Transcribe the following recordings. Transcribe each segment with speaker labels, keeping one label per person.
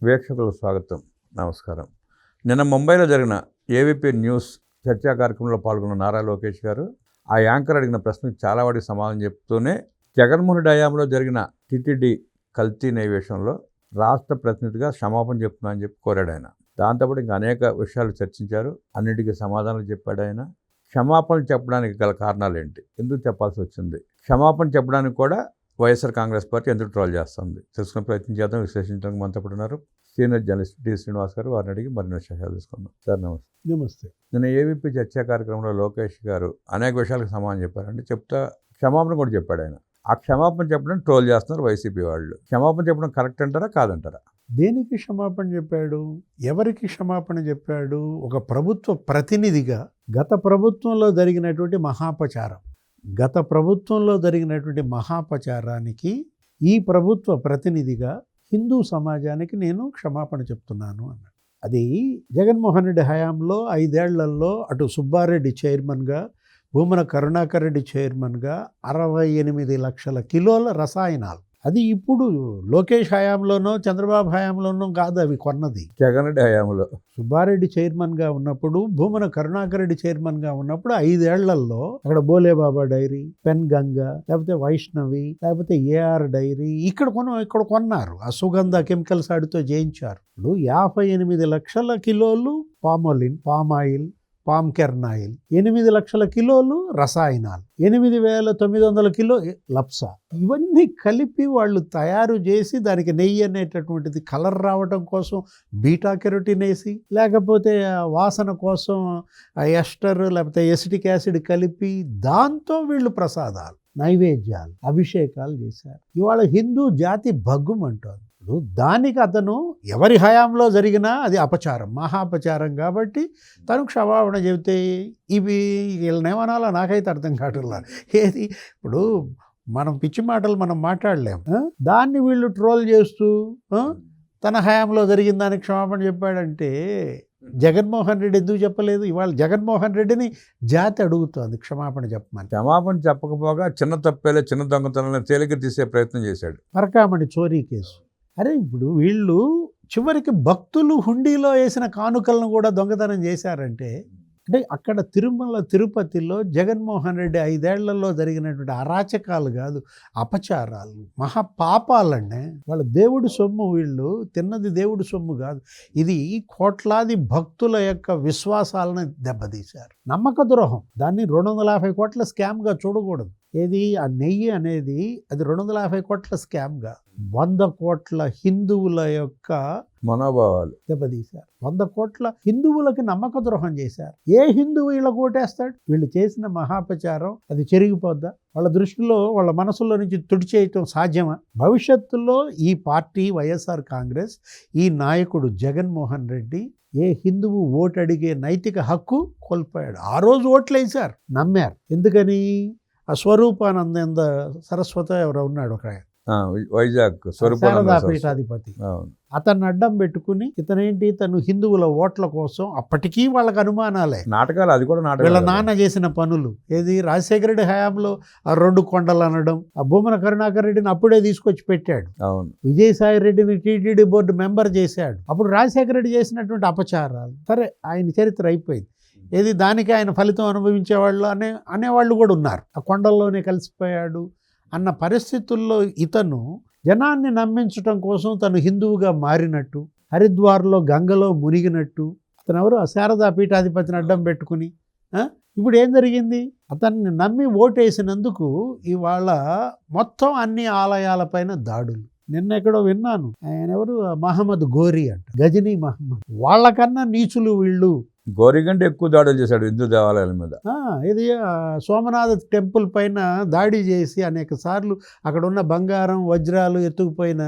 Speaker 1: వీక్షకులకు స్వాగతం, నమస్కారం. నిన్న ముంబైలో జరిగిన ఏవీపీ న్యూస్ చర్చా కార్యక్రమంలో పాల్గొన్న నారా లోకేష్ గారు ఆ యాంకర్ అడిగిన ప్రశ్నకు చాలా వాటికి సమాధానం చెప్తూనే జగన్మోహన్ రెడ్డి హయాంలో జరిగిన టీటీడీ కల్తీ నైవేషంలో రాష్ట్ర ప్రతినిధిగా క్షమాపణ చెప్తున్నా అని చెప్పి కోరాడు ఆయన. దాంతోపాటు ఇంకా అనేక విషయాలు చర్చించారు, అన్నిటికీ సమాధానాలు చెప్పాడు ఆయన. క్షమాపణలు చెప్పడానికి గల కారణాలు ఏంటి, ఎందుకు చెప్పాల్సి వచ్చింది, క్షమాపణ చెప్పడానికి కూడా వైఎస్ఆర్ కాంగ్రెస్ పార్టీ ఎందుకు ట్రోల్ చేస్తుంది, తెలుసుకునే ప్రయత్నం చేద్దాం. విశ్లేషించడానికి మనతో ఉన్నారు సీనియర్ జర్నలిస్ట్ డి శ్రీనివాస్ గారు. వారిని అడిగి మరిన్ని విషయాలు తీసుకుందాం. సార్ నమస్తే.
Speaker 2: నమస్తే.
Speaker 1: నిన్న ఏవీపీ చర్చా కార్యక్రమంలో లోకేష్ గారు అనేక విషయాలకు సమాధానం చెప్పారంటే చెప్తా క్షమాపణ కూడా చెప్పాడు ఆయన. ఆ క్షమాపణ చెప్పడం ట్రోల్ చేస్తున్నారు వైసీపీ వాళ్ళు. క్షమాపణ చెప్పడం కరెక్ట్ అంటారా కాదంటారా?
Speaker 2: దేనికి క్షమాపణ చెప్పాడు, ఎవరికి క్షమాపణ చెప్పాడు? ఒక ప్రభుత్వ ప్రతినిధిగా గత ప్రభుత్వంలో జరిగినటువంటి మహాపచారానికి ఈ ప్రభుత్వ ప్రతినిధిగా హిందూ సమాజానికి నేను క్షమాపణ చెప్తున్నాను అన్నాడు. అది జగన్మోహన్ రెడ్డి హయాంలో 5 ఏళ్లలో అటు సుబ్బారెడ్డి చైర్మన్గా, భూమన కరుణాకర్ రెడ్డి చైర్మన్గా 68 లక్షల కిలోల రసాయనాలు. అది ఇప్పుడు లోకేష్ హయాంలోనో చంద్రబాబు హయాంలోనో కాదు అవి కొన్నది,
Speaker 1: జగన్ రెడ్డి హయాంలో.
Speaker 2: సుబ్బారెడ్డి చైర్మన్గా ఉన్నప్పుడు, భూమన కరుణాకర్ రెడ్డి చైర్మన్గా ఉన్నప్పుడు 5 ఏళ్లలో అక్కడ బోలేబాబా డైరీ, పెన్ గంగా, లేకపోతే వైష్ణవి, లేకపోతే ఏఆర్ డైరీ ఇక్కడ కొన్నారు. ఆ సుగంధ కెమికల్స్ ఆడితో చేయించారు. ఇప్పుడు 58 లక్షల కిలోలు పామాయిల్, పామ్ కెర్నాయిల్, 8 లక్షల కిలోలు రసాయనాలు, 8,900 కిలో లప్సా, ఇవన్నీ కలిపి వాళ్ళు తయారు చేసి దానికి నెయ్యి అనేటటువంటిది కలర్ రావడం కోసం బీటా కెరోటిన్ వేసి, లేకపోతే వాసన కోసం ఎస్టర్ లేకపోతే ఎసిటిక్ యాసిడ్ కలిపి దాంతో వీళ్ళు ప్రసాదాలు, నైవేద్యాలు, అభిషేకాలు చేశారు. ఇవాళ హిందూ జాతి భగ్గుమంటోంది. దానికి అతను ఎవరి హయాంలో జరిగినా అది అపచారం, మహాపచారం. కాబట్టి తను క్షమాపణ చెబితే ఇవి వీళ్ళనేమనాలో నాకైతే అర్థం కావట్లా. ఏది ఇప్పుడు మనం పిచ్చి మాటలు మనం మాట్లాడలేం, దాన్ని వీళ్ళు ట్రోల్ చేస్తూ తన హయాంలో జరిగిన దానికి క్షమాపణ చెప్పాడంటే జగన్మోహన్ రెడ్డి ఎందుకు చెప్పలేదు? ఇవాళ జగన్మోహన్ రెడ్డిని జాతి అడుగుతోంది క్షమాపణ చెప్పమని.
Speaker 1: క్షమాపణ చెప్పకపోగా చిన్న తప్పేలే, చిన్న దొంగతనాలను తేలిక తీసే ప్రయత్నం చేశాడు.
Speaker 2: పరకామణి చోరీ కేసు. అరే ఇప్పుడు వీళ్ళు చివరికి భక్తులు హుండీలో వేసిన కానుకలను కూడా దొంగతనం చేశారంటే, అంటే అక్కడ తిరుపతిలో జగన్మోహన్ రెడ్డి 5 ఏళ్లలో జరిగినటువంటి అరాచకాలు కాదు, అపచారాలు, మహాపాపాలండి. వాళ్ళ దేవుడి సొమ్ము, వీళ్ళు తిన్నది దేవుడి సొమ్ము కాదు. ఇది కోట్లాది భక్తుల యొక్క విశ్వాసాలను దెబ్బతీశారు. నమ్మక ద్రోహం. దాన్ని 250 కోట్ల స్కామ్గా చూడకూడదు. ఏది ఆ నెయ్యి అనేది అది 250 కోట్ల స్కామ్గా 100 కోట్ల హిందువుల యొక్క
Speaker 1: మనోభావాలు
Speaker 2: దెబ్బతీశారు. 100 కోట్ల హిందువులకి నమ్మక ద్రోహం చేశారు. ఏ హిందువు వీళ్ళ ఓటేస్తాడు? వీళ్ళు చేసిన మహాపచారం అది చెరిగిపోద్దా? వాళ్ళ దృష్టిలో, వాళ్ళ మనసులో నుంచి తుడిచేయటం సాధ్యమా? భవిష్యత్తులో ఈ పార్టీ వైఎస్ఆర్ కాంగ్రెస్, ఈ నాయకుడు జగన్మోహన్ రెడ్డి ఏ హిందువు ఓటు అడిగే నైతిక హక్కు కోల్పోయాడు. ఆ రోజు ఓట్లు వేశారు, నమ్మారు. ఎందుకని? ఆ స్వరూపానంద సరస్వతి ఎవరో ఉన్నాడు, ఒక
Speaker 1: వైజాగ్
Speaker 2: శారదా పీఠాధిపతి, అతన్ని అడ్డం పెట్టుకుని తను హిందువుల ఓట్ల కోసం, అప్పటికీ వాళ్ళకి అనుమానాలే,
Speaker 1: నాటకాలు. అది కూడా నాటకాలు.
Speaker 2: వీళ్ళ నాన్న చేసిన పనులు. ఏది రాజశేఖర రెడ్డి హయాంలో ఆ 2 కొండలు అనడం, ఆ భూమన కరుణాకర్ రెడ్డిని అప్పుడే తీసుకొచ్చి పెట్టాడు.
Speaker 1: అవును.
Speaker 2: విజయసాయి రెడ్డిని టీటీడీ బోర్డు మెంబర్ చేశాడు. అప్పుడు రాజశేఖర రెడ్డి చేసినటువంటి అపచారాలు సరే ఆయన చరిత్ర అయిపోయింది. ఏది దానికి ఆయన ఫలితం అనుభవించేవాళ్ళు అనేవాళ్ళు కూడా ఉన్నారు. ఆ కొండల్లోనే కలిసిపోయాడు అన్న పరిస్థితుల్లో ఇతను జనాన్ని నమ్మించటం కోసం తను హిందువుగా మారినట్టు, హరిద్వార్లో గంగలో మునిగినట్టు, అతను ఎవరు ఆ శారదా పీఠాధిపతిని అడ్డం పెట్టుకుని ఇప్పుడు ఏం జరిగింది? అతన్ని నమ్మి ఓటేసినందుకు ఇవాళ మొత్తం అన్ని ఆలయాలపైన దాడులు. నిన్న ఎక్కడో విన్నాను, ఆయన ఎవరు మహమ్మద్ గోరీ అంట, గజనీ మహమ్మద్. వాళ్ళకన్నా నీచులు వీళ్ళు.
Speaker 1: గోరీ కంటే ఎక్కువ దాడులు చేశాడు హిందూ దేవాలయాల మీద.
Speaker 2: ఇది సోమనాథ టెంపుల్ పైన దాడి చేసి అనేక సార్లు అక్కడ ఉన్న బంగారం, వజ్రాలు ఎత్తుకుపోయిన,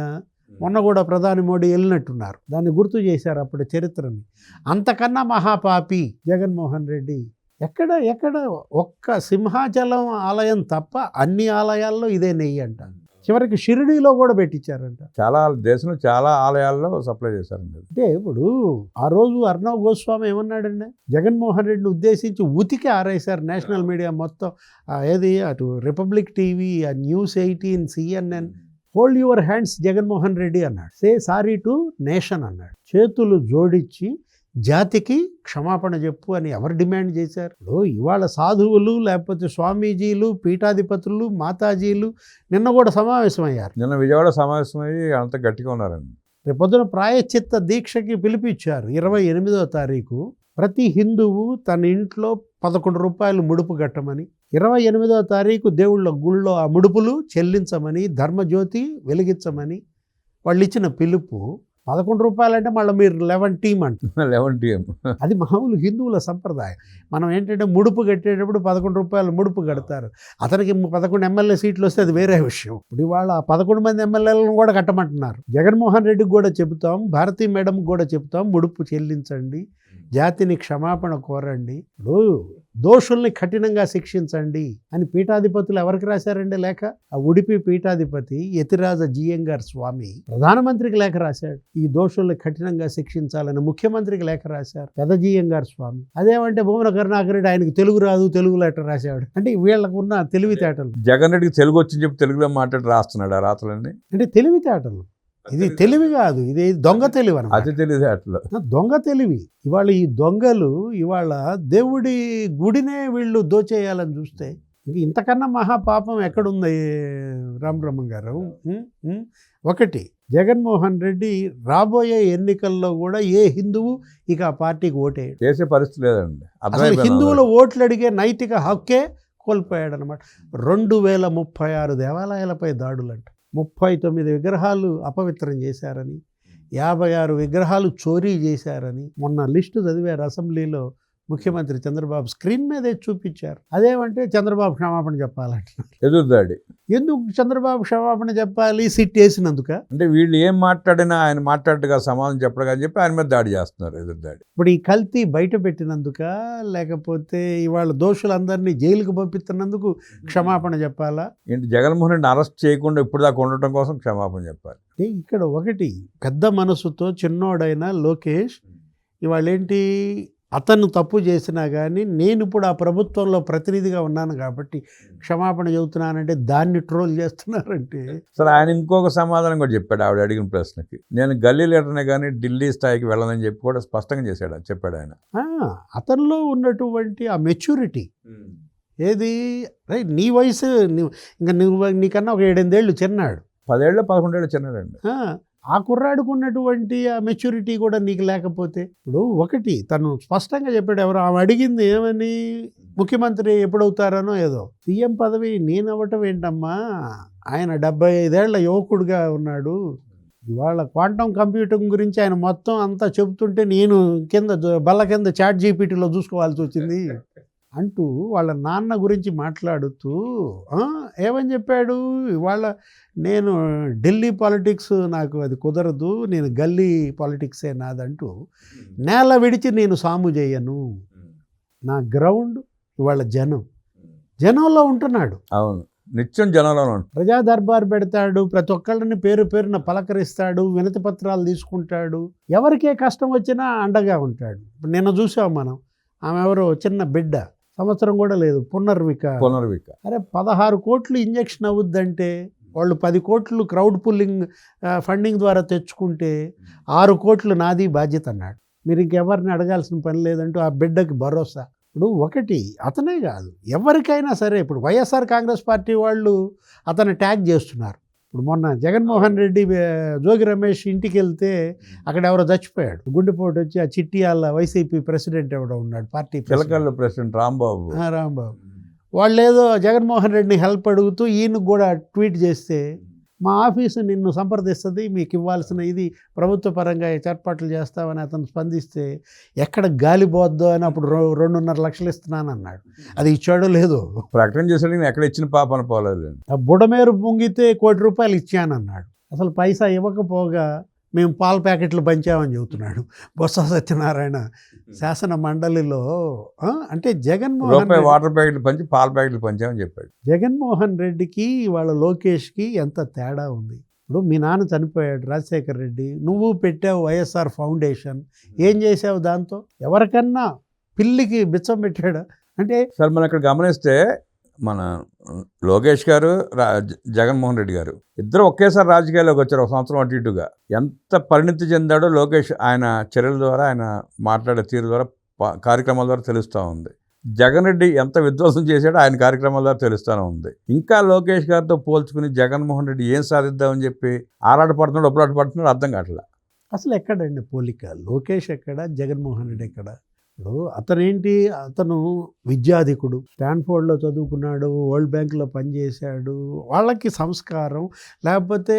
Speaker 2: మొన్న కూడా ప్రధాని మోడీ వెళ్ళినట్టున్నారు, దాన్ని గుర్తు చేశారు అప్పుడు చరిత్రని. అంతకన్నా మహాపాపి జగన్మోహన్ రెడ్డి. ఎక్కడ ఒక్క సింహాచలం ఆలయం తప్ప అన్ని ఆలయాల్లో ఇదే నెయ్యి అంట. చివరికి షిరిడీలో కూడా పెట్టించారంట.
Speaker 1: చాలా దేశంలో చాలా ఆలయాల్లో సప్లై చేశారండి.
Speaker 2: అంటే ఇప్పుడు ఆ రోజు అర్ణవ్ గోస్వామి ఏమన్నాడండి, జగన్మోహన్ రెడ్డిని ఉద్దేశించి ఉతికి ఆరేశారు నేషనల్ మీడియా మొత్తం. ఏది అటు Republic TV, news 18, CNN hold your hands Jaganmohan Reddy అన్నాడు. సే సారీ టు నేషన్ అన్నాడు. చేతులు జోడించి జాతికి క్షమాపణ చెప్పు అని ఎవరు డిమాండ్ చేశారు? ఇవాళ సాధువులు లేకపోతే స్వామీజీలు, పీఠాధిపతులు, మాతాజీలు నిన్న కూడా సమావేశమయ్యారు.
Speaker 1: నిన్న విజయవాడ సమావేశమయ్యి అంత గట్టిగా ఉన్నారండి.
Speaker 2: రేపొద్దున ప్రాయశ్చిత్త దీక్షకి పిలిపించారు 28వ తారీఖు. ప్రతి హిందువు తన ఇంట్లో 11 రూపాయలు ముడుపు కట్టమని, 28వ తారీఖు దేవుళ్ళ గుళ్ళో ఆ ముడుపులు చెల్లించమని, ధర్మజ్యోతి వెలిగించమని వాళ్ళు ఇచ్చిన పిలుపు. 11 రూపాయలు అంటే మళ్ళీ మీరు 11 టీమ్ అంట.
Speaker 1: 11 టీఎం
Speaker 2: అది మామూలు హిందువుల సంప్రదాయం. మనం ఏంటంటే ముడుపు కట్టేటప్పుడు 11 రూపాయలు ముడుపు కడతారు. అతనికి 11 ఎమ్మెల్యే సీట్లు వస్తే అది వేరే విషయం. ఇప్పుడు ఇవాళ 11 మంది ఎమ్మెల్యేలను కూడా కట్టమంటున్నారు. జగన్మోహన్ రెడ్డికి కూడా చెబుతాం, భారతీ మేడంకి కూడా చెబుతాం, ముడుపు చెల్లించండి, జాతిని క్షమాపణ కోరండి, దోషుల్ని కఠినంగా శిక్షించండి అని పీఠాధిపతులు ఎవరికి రాశారండి లేఖ? ఆ ఉడిపి పీఠాధిపతి యతిరాజ జియంగార్ స్వామి ప్రధానమంత్రికి లేఖ రాశాడు. ఈ దోషుల్ని కఠినంగా శిక్షించాలని ముఖ్యమంత్రికి లేఖ రాశారు పెదజీయంగార్ స్వామి. అదేమంటే భూమన కరుణాకర్ రెడ్డి ఆయనకు తెలుగు రాదు, తెలుగు లెటర్ రాశాడు. అంటే వీళ్ళకున్న తెలివితేటలు.
Speaker 1: జగన్ రెడ్డికి తెలుగు వచ్చి చెప్పి తెలుగులో మాట్లాడి రాస్తున్నాడు ఆ రాతలన్నీ.
Speaker 2: అంటే తెలివితేటలు. ఇది తెలివి కాదు, ఇది దొంగ తెలివి అన్నమాట.
Speaker 1: అది తెలియదు అట్లా
Speaker 2: దొంగ తెలివి. ఇవాళ ఈ దొంగలు ఇవాళ దేవుడి గుడినే వీళ్ళు దోచేయాలని చూస్తే ఇంతకన్నా మహాపాపం ఎక్కడుంది రామబ్రహ్మ గారు? ఒకటి, జగన్మోహన్ రెడ్డి రాబోయే ఎన్నికల్లో కూడా ఏ హిందువు ఇక ఆ పార్టీకి ఓటేయడు.
Speaker 1: చేసే పరిస్థితి లేదండి.
Speaker 2: అసలు హిందువుల ఓట్లు అడిగే నైతిక హక్కే కోల్పోయాడు అనమాట. 2036 దేవాలయాలపై దాడులంట, 39 విగ్రహాలు అపవిత్రం చేశారని, 56 విగ్రహాలు చోరీ చేశారని మొన్న లిస్టు చదివారు అసెంబ్లీలో. ముఖ్యమంత్రి చంద్రబాబు స్క్రీన్ మీదే చూపించారు. అదేమంటే చంద్రబాబు క్షమాపణ చెప్పాలంటున్నారు.
Speaker 1: ఎదురుదాడి.
Speaker 2: ఎందుకు చంద్రబాబు క్షమాపణ చెప్పాలి? సిట్ వేసినందుక?
Speaker 1: అంటే వీళ్ళు ఏం మాట్లాడినా ఆయన మాట్లాడగా సమాధానం చెప్పడం అని చెప్పి ఆయన మీద దాడి చేస్తున్నారు, ఎదురుదాడి.
Speaker 2: ఇప్పుడు ఈ కల్తీ బయట పెట్టినందుక, లేకపోతే ఇవాళ దోషులందరినీ జైలుకు పంపిస్తున్నందుకు క్షమాపణ చెప్పాలా?
Speaker 1: ఏంటి జగన్మోహన్ రెడ్డిని అరెస్ట్ చేయకుండా ఇప్పుడు దాకా ఉండటం కోసం క్షమాపణ చెప్పాలి.
Speaker 2: ఇక్కడ ఒకటి, పెద్ద మనసుతో చిన్నోడైన లోకేష్ ఇవాళ ఏంటి, అతను తప్పు చేసినా కానీ నేను ఇప్పుడు ఆ ప్రభుత్వంలో ప్రతినిధిగా ఉన్నాను కాబట్టి క్షమాపణ చెబుతున్నానంటే దాన్ని ట్రోల్ చేస్తున్నారంటే.
Speaker 1: సరే, ఆయన ఇంకొక సమాధానం కూడా చెప్పాడు ఆవిడ అడిగిన ప్రశ్నకి. నేను గల్లీ లీడర్నే కానీ ఢిల్లీ స్థాయికి వెళ్ళనని చెప్పి కూడా స్పష్టంగా చెప్పాడు ఆయన.
Speaker 2: అతనిలో ఉన్నటువంటి ఆ మెచ్యూరిటీ ఏది, నీ వయసు ఇంకా నీకన్నా ఒక 7-8 ఏళ్ళు చిన్నాడు,
Speaker 1: 10 ఏళ్ళు 11 ఏళ్ళు చిన్నాడండి.
Speaker 2: ఆ కుర్రాడికి ఉన్నటువంటి ఆ మెచ్యూరిటీ కూడా నీకు లేకపోతే, ఇప్పుడు ఒకటి తను స్పష్టంగా చెప్పాడు. ఎవరు ఆమె అడిగింది ఏమని, ముఖ్యమంత్రి ఎప్పుడవుతారనో ఏదో. సీఎం పదవి నేను అవ్వటం ఏంటమ్మా, ఆయన 75 ఏళ్ల యువకుడుగా ఉన్నాడు. ఇవాళ క్వాంటమ్ కంప్యూటింగ్ గురించి ఆయన మొత్తం అంతా చెబుతుంటే నేను బల్ల కింద చాట్ జీపీటీలో చూసుకోవాల్సి వచ్చింది అంటూ వాళ్ళ నాన్న గురించి మాట్లాడుతూ ఏమని చెప్పాడు, ఇవాళ నేను ఢిల్లీ పాలిటిక్స్ నాకు అది కుదరదు, నేను గల్లీ పాలిటిక్సే నాదంటూ నేల విడిచి నేను సాము చేయను, నా గ్రౌండ్ ఇవాళ జనంలో ఉంటున్నాడు.
Speaker 1: అవును, నిత్యం జనంలో ఉంటాడు.
Speaker 2: ప్రజా దర్బార్ పెడతాడు, ప్రతి ఒక్కళ్ళని పేరు పేరున పలకరిస్తాడు, వినతి పత్రాలు తీసుకుంటాడు, ఎవరికే కష్టం వచ్చినా అండగా ఉంటాడు. ఇప్పుడు నిన్న చూసాం మనం, ఆమె ఎవరో చిన్న బిడ్డ, సంవత్సరం కూడా లేదు, పునర్విక. అరే 16 కోట్లు ఇంజెక్షన్ అవుద్దంటే వాళ్ళు 10 కోట్లు క్రౌడ్ పుల్లింగ్ ఫండింగ్ ద్వారా తెచ్చుకుంటే 6 కోట్లు నాది బాధ్యత అన్నాడు. మీరు ఇంకెవరిని అడగాల్సిన పని లేదంటూ ఆ బిడ్డకి భరోసా. ఇప్పుడు ఒకటి, అతనే కాదు ఎవరికైనా సరే, ఇప్పుడు వైఎస్ఆర్ కాంగ్రెస్ పార్టీ వాళ్ళు అతన్ని ట్యాగ్ చేస్తున్నారు. ఇప్పుడు మొన్న జగన్మోహన్ రెడ్డి జోగి రమేష్ ఇంటికి వెళ్తే అక్కడ ఎవరో చచ్చిపోయాడు, గుండెపోటు వచ్చి. ఆ చిట్టియాల వైసీపీ ప్రెసిడెంట్ ఎవడో ఉన్నాడు, పార్టీ
Speaker 1: ప్రెసిడెంట్ రాంబాబు.
Speaker 2: వాళ్ళు ఏదో జగన్మోహన్ రెడ్డిని హెల్ప్ అడుగుతూ ఈయనకు కూడా ట్వీట్ చేస్తే, మా ఆఫీసు నిన్ను సంప్రదిస్తుంది, మీకు ఇవ్వాల్సిన ఇది ప్రభుత్వ పరంగా ఏర్పాట్లు చేస్తామని అతను స్పందిస్తే, ఎక్కడ గాలి పోద్దో అని అప్పుడు 2.5 లక్షలు ఇస్తున్నాను అన్నాడు. అది ఇచ్చాడో లేదో
Speaker 1: ప్రకటన చేసాడు, ఎక్కడ ఇచ్చిన పాపన పోలేదు.
Speaker 2: ఆ బుడమేరు పొంగితే 1 కోటి రూపాయలు ఇచ్చానన్నాడు. అసలు పైసా ఇవ్వకపోగా మేము పాల ప్యాకెట్లు పంచామని చెబుతున్నాడు బొత్స సత్యనారాయణ శాసన మండలిలో. అంటే జగన్మోహన్
Speaker 1: వాటర్ ప్యాకెట్లు పంచి పాల ప్యాకెట్లు పంచామని చెప్పాడు.
Speaker 2: జగన్మోహన్ రెడ్డికి వాళ్ళ లోకేష్కి ఎంత తేడా ఉంది. ఇప్పుడు మీ నాన్న చనిపోయాడు రాజశేఖర్ రెడ్డి, నువ్వు పెట్టావు వైఎస్ఆర్ ఫౌండేషన్, ఏం చేసావు దాంతో? ఎవరికన్నా పిల్లికి బిచ్చం పెట్టాడా? అంటే
Speaker 1: సార్ మనం ఇక్కడ గమనిస్తే మన లోకేష్ గారు జగన్మోహన్ రెడ్డి గారు ఇద్దరు ఒకేసారి రాజకీయాల్లోకి వచ్చారు, 1 సంవత్సరం అటు ఇటుగా. ఎంత పరిణితి చెందాడో లోకేష్ ఆయన చర్యల ద్వారా, ఆయన మాట్లాడే తీరు ద్వారా, కార్యక్రమాల ద్వారా తెలుస్తూ ఉంది. జగన్ రెడ్డి ఎంత విధ్వంసం చేశాడో ఆయన కార్యక్రమాల ద్వారా తెలుస్తూనే ఉంది. ఇంకా లోకేష్ గారితో పోల్చుకుని జగన్మోహన్ రెడ్డి ఏం సాధిద్దామని చెప్పి ఆరాటపడుతున్నాడు, ఒప్పులాటపడుతున్నాడు, అర్థం కావట్లా.
Speaker 2: అసలు ఎక్కడండి పోలిక? లోకేష్ ఎక్కడ, జగన్మోహన్ రెడ్డి ఎక్కడ? ఇప్పుడు అతను విద్యాధికుడు, స్టాన్ఫోర్డ్లో చదువుకున్నాడు, వరల్డ్ బ్యాంక్లో పనిచేశాడు. వాళ్ళకి సంస్కారం లేకపోతే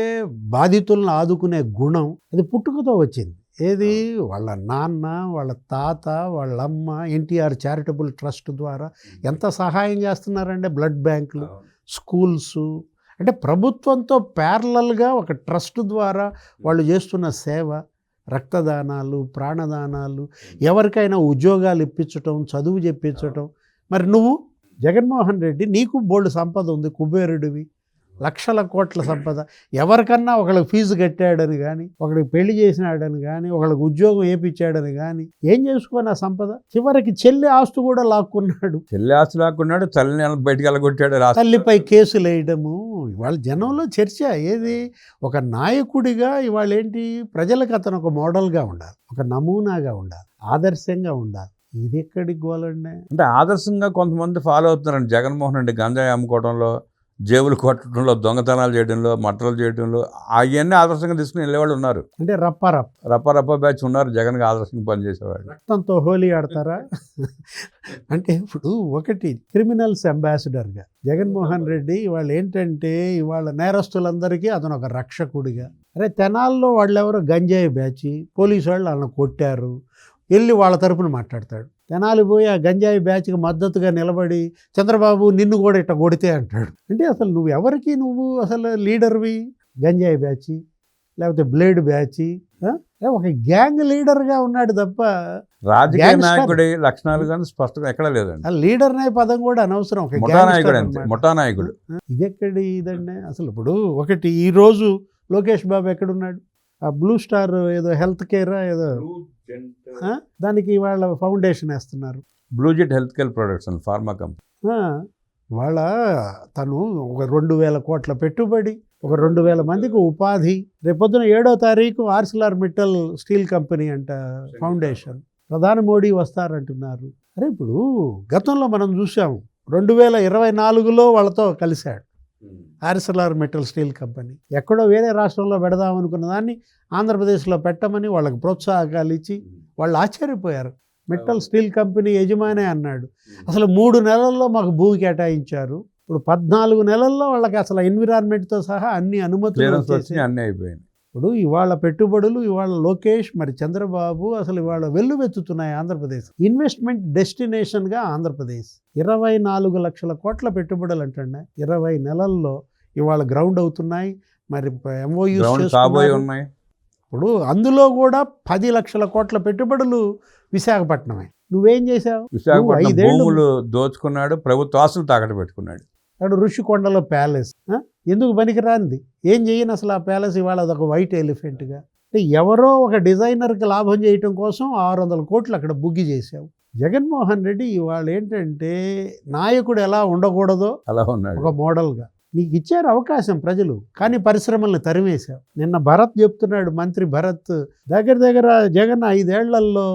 Speaker 2: బాధితులను ఆదుకునే గుణం అది పుట్టుకతో వచ్చింది. ఏది వాళ్ళ నాన్న, వాళ్ళ తాత, వాళ్ళమ్మ ఎన్టీఆర్ చారిటబుల్ ట్రస్ట్ ద్వారా ఎంత సహాయం చేస్తున్నారంటే, బ్లడ్ బ్యాంకులు, స్కూల్స్, అంటే ప్రభుత్వంతో ప్యారలల్గా ఒక ట్రస్ట్ ద్వారా వాళ్ళు చేస్తున్న సేవ, రక్తదానాలు, ప్రాణదానాలు, ఎవరికైనా ఉద్యోగాలు ఇప్పించటం, చదువు చెప్పించటం. మరి నువ్వు జగన్మోహన్ రెడ్డి, నీకు బోల్డ్ సంపద ఉంది, కుబేరుడివి, లక్షల కోట్ల సంపద. ఎవరికన్నా ఒకళ్ళకి ఫీజు కట్టాడని కానీ, ఒకడికి పెళ్లి చేసినాడని కానీ, ఒకళ్ళకి ఉద్యోగం వేయించాడని కానీ ఏం చేసుకోని ఆ సంపద? చివరికి చెల్లి ఆస్తు కూడా లాక్కున్నాడు.
Speaker 1: చెల్లి ఆస్తి లాక్కున్నాడు, తల్లిని బయటికి వెళ్ళగొట్టాడు,
Speaker 2: తల్లిపై కేసులు వేయడము. ఇవాళ జనంలో చర్చ ఏది? ఒక నాయకుడిగా ఇవాళ ఏంటి, ప్రజలకు అతను ఒక మోడల్గా ఉండాలి, ఒక నమూనాగా ఉండాలి, ఆదర్శంగా ఉండాలి. ఇది ఎక్కడికి గోలండి?
Speaker 1: అంటే ఆదర్శంగా కొంతమంది ఫాలో అవుతున్నారండి. జగన్మోహన్ రెడ్డి గంజాయి అమ్ముకోవడంలో, జేబులు కొట్టడంలో, దొంగతనాలు చేయడంలో, మట్టలు చేయడంలో అవన్నీ ఆదర్శంగా తీసుకుని వెళ్ళేవాళ్ళు ఉన్నారు.
Speaker 2: అంటే రప్ప
Speaker 1: బ్యాచ్ ఉన్నారు జగన్కి ఆదర్శంగా పనిచేసేవాళ్ళు.
Speaker 2: రక్తంతో హోలీ ఆడతారా? అంటే ఇప్పుడు ఒకటి క్రిమినల్స్ అంబాసిడర్గా జగన్మోహన్ రెడ్డి ఇవాళ ఏంటంటే, ఇవాళ నేరస్తులందరికీ అతను ఒక రక్షకుడిగా. అరే తెనాల్లో వాళ్ళెవరో గంజాయి బ్యాచ్, పోలీసు వాళ్ళు వాళ్ళని కొట్టారు, వెళ్ళి వాళ్ళ తరపున మాట్లాడతాడు. తెనాలి పోయి ఆ గంజాయి బ్యాచ్కి మద్దతుగా నిలబడి, చంద్రబాబు నిన్ను కూడా ఇట్లా కొడితే అంటాడు. అంటే అసలు నువ్వు ఎవరికి, నువ్వు అసలు లీడర్వి? గంజాయి బ్యాచి లేకపోతే బ్లేడ్ బ్యాచి, ఒక గ్యాంగ్ లీడర్గా ఉన్నాడు తప్ప
Speaker 1: రాజకీయ నాయకుడి లక్షణాలు కానీ స్పష్టంగా ఎక్కడ లేదండి.
Speaker 2: లీడర్ అనే పదం కూడా అనవసరం. ఒక
Speaker 1: ముఠా నాయకుడు.
Speaker 2: ఇదెక్కడి ఇదండి అసలు? ఇప్పుడు ఒకటి ఈరోజు లోకేష్ బాబు ఎక్కడున్నాడు? ఆ బ్లూ స్టార్ ఏదో హెల్త్ కేర్ ఏదో దానికి ఇవాళ ఫౌండేషన్ వేస్తున్నారు.
Speaker 1: Blue jet health care products and pharma company.
Speaker 2: వాళ్ళ తను ఒక 2,000 కోట్ల పెట్టుబడి, ఒక 2,000 మందికి ఉపాధి. రేపొద్దున 7వ తారీఖు ఆర్సిలార్ మిట్టల్ స్టీల్ కంపెనీ అంట ఫౌండేషన్. ప్రధాని మోడీ వస్తారంటున్నారు. అరే ఇప్పుడు గతంలో మనం చూసాము, 2024లో వాళ్ళతో కలిశాడు ఆర్సిలార్ మిట్టల్ స్టీల్ కంపెనీ. ఎక్కడో వేరే రాష్ట్రంలో పెడదామనుకున్న దాన్ని ఆంధ్రప్రదేశ్లో పెట్టమని వాళ్ళకి ప్రోత్సాహకాలు ఇచ్చి వాళ్ళు ఆశ్చర్యపోయారు. మిట్టల్ స్టీల్ కంపెనీ యజమానే అన్నాడు, అసలు 3 నెలల్లో మాకు భూమి కేటాయించారు. ఇప్పుడు 14 నెలల్లో వాళ్ళకి అసలు ఎన్విరాన్మెంట్తో సహా అన్ని అనుమతులు
Speaker 1: అన్నీ అయిపోయింది.
Speaker 2: ఇప్పుడు ఇవాళ పెట్టుబడులు, ఇవాళ లోకేష్, మరి చంద్రబాబు అసలు ఇవాళ వెల్లువెత్తుతున్నాయి ఆంధ్రప్రదేశ్. ఇన్వెస్ట్మెంట్ డెస్టినేషన్గా ఆంధ్రప్రదేశ్. 24 లక్షల కోట్ల పెట్టుబడులు అంటండి 20 నెలల్లో ఇవాళ గ్రౌండ్ అవుతున్నాయి. మరి MOUs
Speaker 1: ఉన్నాయి.
Speaker 2: ఇప్పుడు అందులో కూడా 10 లక్షల కోట్ల పెట్టుబడులు విశాఖపట్నమే. నువ్వేం చేసావు?
Speaker 1: విశాఖపట్నం భూములు దోచుకున్నాడు, ప్రభుత్వ ఆస్తులు తాకట్టు పెట్టుకున్నాడు.
Speaker 2: అక్కడ ఋషికొండలో ప్యాలెస్ ఎందుకు పనికిరాంది? ఏం చేయను అసలు ఆ ప్యాలెస్. ఇవాళ అదొక వైట్ ఎలిఫెంట్గా. అంటే ఎవరో ఒక డిజైనర్కి లాభం చేయటం కోసం 600 కోట్లు అక్కడ బుగ్గి చేసావు. జగన్మోహన్ రెడ్డి ఇవాళ ఏంటంటే, నాయకుడు ఎలా ఉండకూడదో
Speaker 1: అలా ఉన్నాడు,
Speaker 2: ఒక మోడల్గా. నీకు ఇచ్చారు అవకాశం ప్రజలు, కానీ పరిశ్రమల్ని తరిమేశావు. నిన్న భరత్ చెప్తున్నాడు, మంత్రి భరత్, దగ్గర జగన్ 5 ఏళ్లలో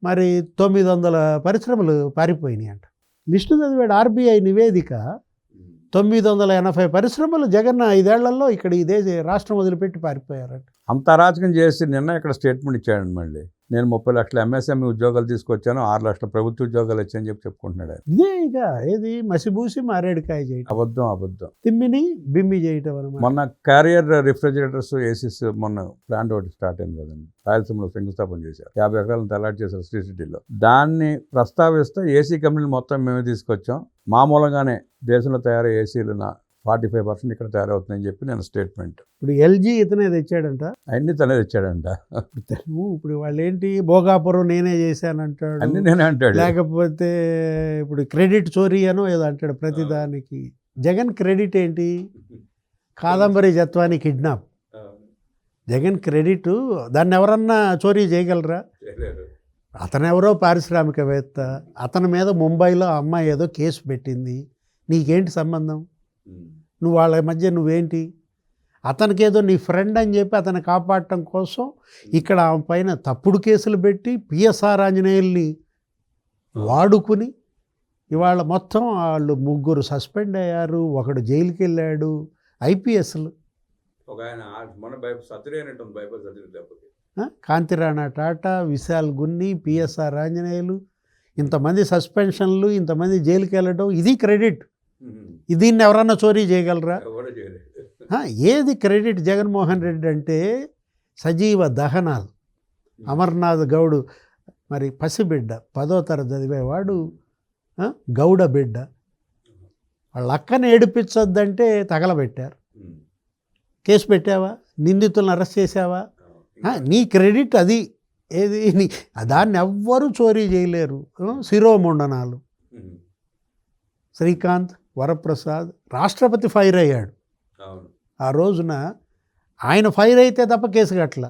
Speaker 2: మరి 900 పరిశ్రమలు పారిపోయినాయి అంట. లిస్టు చదివాడు RBI నివేదిక. 980 పరిశ్రమలు జగన్ 5 ఏళ్లలో ఇక్కడ ఇదే రాష్ట్రం వదిలిపెట్టి పారిపోయారంట.
Speaker 1: అంత అరాచకం చేసి నిన్న ఇక్కడ స్టేట్మెంట్ ఇచ్చాడు. మళ్ళీ నేను 30 లక్షల MSME ఉద్యోగాలు తీసుకొచ్చాను, 6 లక్షల ప్రభుత్వ ఉద్యోగాలు వచ్చాయని చెప్పుకుంటున్నాడు.
Speaker 2: ఇదే ఇక ఏది మసిబూసి మారేడుకాయ చేయటం,
Speaker 1: అబద్ధం
Speaker 2: తిమ్మిని బిమ్మి చేయటం అనమాట.
Speaker 1: మొన్న క్యారియర్ రిఫ్రిజిరేటర్స్ ఏసీస్ మొన్న ప్లాంట్ ఒకటి స్టార్ట్ అయింది కదండి, రాయలసీమలో శంకుస్థాపన చేశారు. 50 ఎకరాలను తలాట్ చేశారు శ్రీ సిటీలో. దాన్ని ప్రస్తావిస్తే ఏసీ కంపెనీలు మొత్తం మేమే తీసుకొచ్చాం, మామూలుగానే దేశంలో తయారయ్యే ఏసీలు 45% ఇక్కడ తయారవుతుందని చెప్పి నేను స్టేట్మెంట్.
Speaker 2: ఇప్పుడు LG ఇతనే తెచ్చాడంట,
Speaker 1: అన్ని తనే తెచ్చాడంట.
Speaker 2: ఇప్పుడు వాళ్ళు ఏంటి, భోగాపురం నేనే చేశానంటాడు,
Speaker 1: అన్ని నేనే అంటాడు.
Speaker 2: లేకపోతే ఇప్పుడు క్రెడిట్ చోరీ అనో ఏదో అంటాడు ప్రతిదానికి. జగన్ క్రెడిట్ ఏంటి? కాదంబరి జత్వాని కిడ్నాప్. జగన్ క్రెడిట్ దాన్ని ఎవరన్నా చోరీ చేయగలరా? అతనెవరో పారిశ్రామికవేత్త, అతని మీద ముంబైలో అమ్మాయి ఏదో కేసు పెట్టింది, నీకేంటి సంబంధం, నువ్వు వాళ్ళ మధ్య నువ్వేంటి, అతనికి ఏదో నీ ఫ్రెండ్ అని చెప్పి అతన్ని కాపాడటం కోసం ఇక్కడ ఆమె పైన తప్పుడు కేసులు పెట్టి పిఎస్ఆర్ ఆంజనేయుల్ని వాడుకుని ఇవాళ మొత్తం వాళ్ళు 3 సస్పెండ్ అయ్యారు, ఒకడు జైలుకి వెళ్ళాడు. ఐపీఎస్లు
Speaker 1: ఒక ఆయన మన సర్జరీ అయినట్టుంది, బైపాస్ సర్జరీ దెబ్బకి.
Speaker 2: కాంతిరాణా టాటా, విశాల్ గున్ని, పిఎస్ఆర్ ఆంజనేయులు, ఇంతమంది సస్పెన్షన్లు, ఇంతమంది జైలుకి వెళ్ళడం, ఇది క్రెడిట్. దీన్ని ఎవరన్నా చోరీ చేయగలరా?
Speaker 1: ఎవరో చేయలేదు.
Speaker 2: ఏది క్రెడిట్ జగన్మోహన్ రెడ్డి అంటే? సజీవ దహనాలు. అమర్నాథ్ గౌడ్ మరి పసిబిడ్డ 10వ తరగతి చదివేవాడు, గౌడ బిడ్డ, వాళ్ళ అక్కని ఏడిపించొద్దంటే తగలబెట్టారు. కేసు పెట్టావా? నిందితులను అరెస్ట్ చేసావా? నీ క్రెడిట్ అది. ఏది దాన్ని ఎవ్వరూ చోరీ చేయలేరు. శిరోముండనాలు. శ్రీకాంత్, వరప్రసాద్, రాష్ట్రపతి ఫైర్ అయ్యాడు ఆ రోజున. ఆయన ఫైర్ అయితే తప్ప కేసు కట్టల.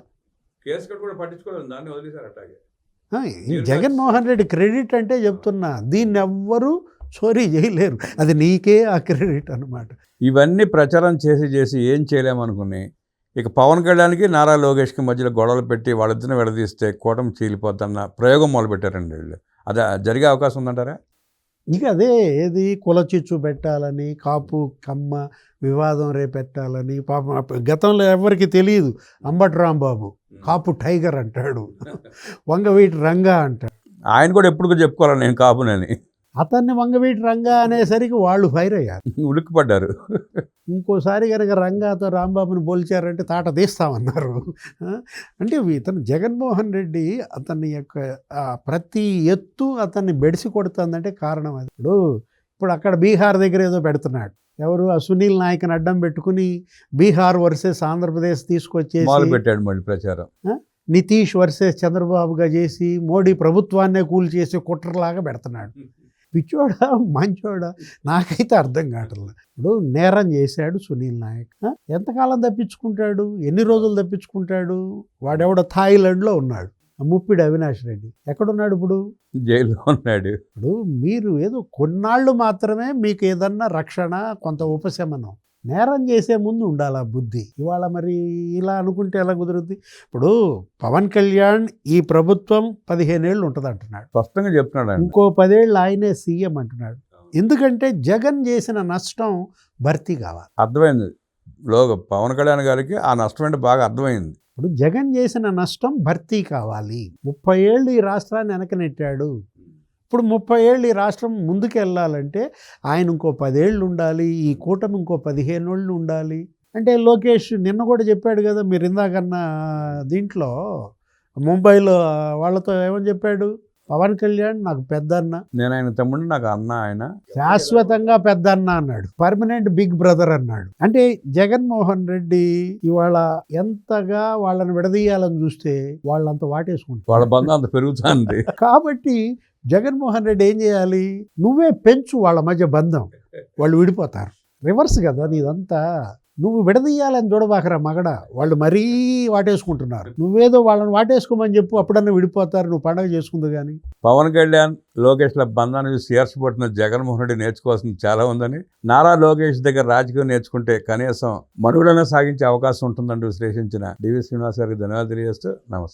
Speaker 2: జగన్మోహన్ రెడ్డి క్రెడిట్ అంటే చెప్తున్నా, దీన్ని ఎవ్వరూ చోరీ చేయలేరు. అది నీకే ఆ క్రెడిట్ అనమాట.
Speaker 1: ఇవన్నీ ప్రచారం చేసి ఏం చేయలేమనుకుని ఇక పవన్ కళ్యాణ్కి నారా లోకేష్కి మధ్యలో గొడవలు పెట్టి వాళ్ళిద్దరిని విడదీస్తే కూటమి చీలిపోద్దన్న ప్రయోగం మొదలుపెట్టారండి వీళ్ళు. అది జరిగే అవకాశం ఉందంటారా?
Speaker 2: ఇక అదే ఏది కుల చిచ్చు పెట్టాలని, కాపు కమ్మ వివాదం రేపెట్టాలని. పాపం గతంలో ఎవరికి తెలియదు. అంబటి రాంబాబు కాపు టైగర్ అంటాడు, వంగవీటి రంగా అంటాడు.
Speaker 1: ఆయన కూడా ఎప్పుడు చెప్పుకోవాలి నేను కాపునని.
Speaker 2: అతన్ని వంగవీటి రంగా అనేసరికి వాళ్ళు ఫైర్ అయ్యారు,
Speaker 1: ఉలిక్కిపడ్డారు.
Speaker 2: ఇంకోసారి కనుక రంగాతో రాంబాబుని పోల్చారంటే తాట తీస్తామన్నారు. అంటే ఇతను జగన్మోహన్ రెడ్డి అతని యొక్క ప్రతి ఎత్తు అతన్ని బెడిసి కొడుతుందంటే కారణం అది. ఇప్పుడు అక్కడ బీహార్ దగ్గర ఏదో పెడుతున్నాడు. ఎవరు? ఆ సునీల్ నాయక్ని అడ్డం పెట్టుకుని బీహార్ వర్సెస్ ఆంధ్రప్రదేశ్ తీసుకొచ్చేసి
Speaker 1: పెట్టాడు మళ్ళీ ప్రచారం.
Speaker 2: నితీష్ వర్సెస్ చంద్రబాబుగా చేసి మోడీ ప్రభుత్వాన్నే కూల్చేసి కుట్రలాగా పెడుతున్నాడు. పిచ్చోడా మంచోడా నాకైతే అర్థం కావట్లేదు. ఇప్పుడు నేరం చేశాడు సునీల్ నాయక్. ఎంతకాలం తప్పించుకుంటాడు? ఎన్ని రోజులు తప్పించుకుంటాడు? వాడెవడో థాయిలాండ్లో ఉన్నాడు. ముప్పిడి అవినాష్ రెడ్డి ఎక్కడున్నాడు? ఇప్పుడు
Speaker 1: జైల్లో ఉన్నాడు.
Speaker 2: ఇప్పుడు మీరు ఏదో కొన్నాళ్ళు మాత్రమే మీకు ఏదన్నా రక్షణ, కొంత ఉపశమనం. నేరం చేసే ముందు ఉండాలి ఆ బుద్ధి. ఇవాళ మరి ఇలా అనుకుంటే ఎలా కుదురుద్ది? ఇప్పుడు పవన్ కళ్యాణ్ ఈ ప్రభుత్వం 15 ఏళ్ళు ఉంటుంది అంటున్నాడు,
Speaker 1: స్పష్టంగా చెప్తున్నాడు.
Speaker 2: ఇంకో 10 ఏళ్ళు ఆయనే సీఎం అంటున్నాడు. ఎందుకంటే జగన్ చేసిన నష్టం భర్తీ కావాలి.
Speaker 1: అర్థమైంది పవన్ కళ్యాణ్ గారికి ఆ నష్టం అంటే బాగా అర్థమైంది.
Speaker 2: ఇప్పుడు జగన్ చేసిన నష్టం భర్తీ కావాలి. 30 ఏళ్ళు ఈ రాష్ట్రాన్ని వెనకనెట్టాడు. ఇప్పుడు 30 ఏళ్ళు ఈ రాష్ట్రం ముందుకు వెళ్ళాలంటే ఆయన ఇంకో 10 ఏళ్ళు ఉండాలి, ఈ కూటమి ఇంకో 15 ఏళ్ళు ఉండాలి. అంటే లోకేష్ నిన్న కూడా చెప్పాడు కదా, మీరు ఇందాకన్నా దీంట్లో ముంబైలో వాళ్ళతో ఏమని చెప్పాడు? పవన్ కళ్యాణ్ నాకు పెద్దన్న,
Speaker 1: నేను ఆయన తమ్ముడు, నాకు అన్న, ఆయన
Speaker 2: శాశ్వతంగా పెద్దన్న అన్నాడు, పర్మనెంట్ బిగ్ బ్రదర్ అన్నాడు. అంటే జగన్మోహన్ రెడ్డి ఇవాళ ఎంతగా వాళ్ళని విడదీయాలని చూస్తే వాళ్ళంత వాటేసుకుంటారు,
Speaker 1: వాళ్ళ బంధం అంత పెరుగుతుంది.
Speaker 2: కాబట్టి జగన్మోహన్ రెడ్డి ఏం చేయాలి? నువ్వే పెంచు వాళ్ళ మధ్య బంధం, వాళ్ళు విడిపోతారు. రివర్స్ కదా నీదంతా. నువ్వు విడదీయాలని చూడబాకరా మగడ, వాళ్ళు మరీ వాటేసుకుంటున్నారు. నువ్వేదో వాళ్ళని వాటేసుకోమని చెప్పు, అప్పుడన్నా విడిపోతారు, నువ్వు పండగ చేసుకుంది. కానీ
Speaker 1: పవన్ కళ్యాణ్ లోకేష్ల బంధాన్ని చూసి ఏర్చబడుతున్న జగన్మోహన్ రెడ్డి నేర్చుకోవాల్సింది చాలా ఉందని, నారా లోకేష్ దగ్గర రాజకీయం నేర్చుకుంటే కనీసం మనుగడనే సాగించే అవకాశం ఉంటుందని విశ్లేషించిన డివి శ్రీనివాస్ గారికి ధన్యవాదాలు తెలియజేస్తూ నమస్కారం.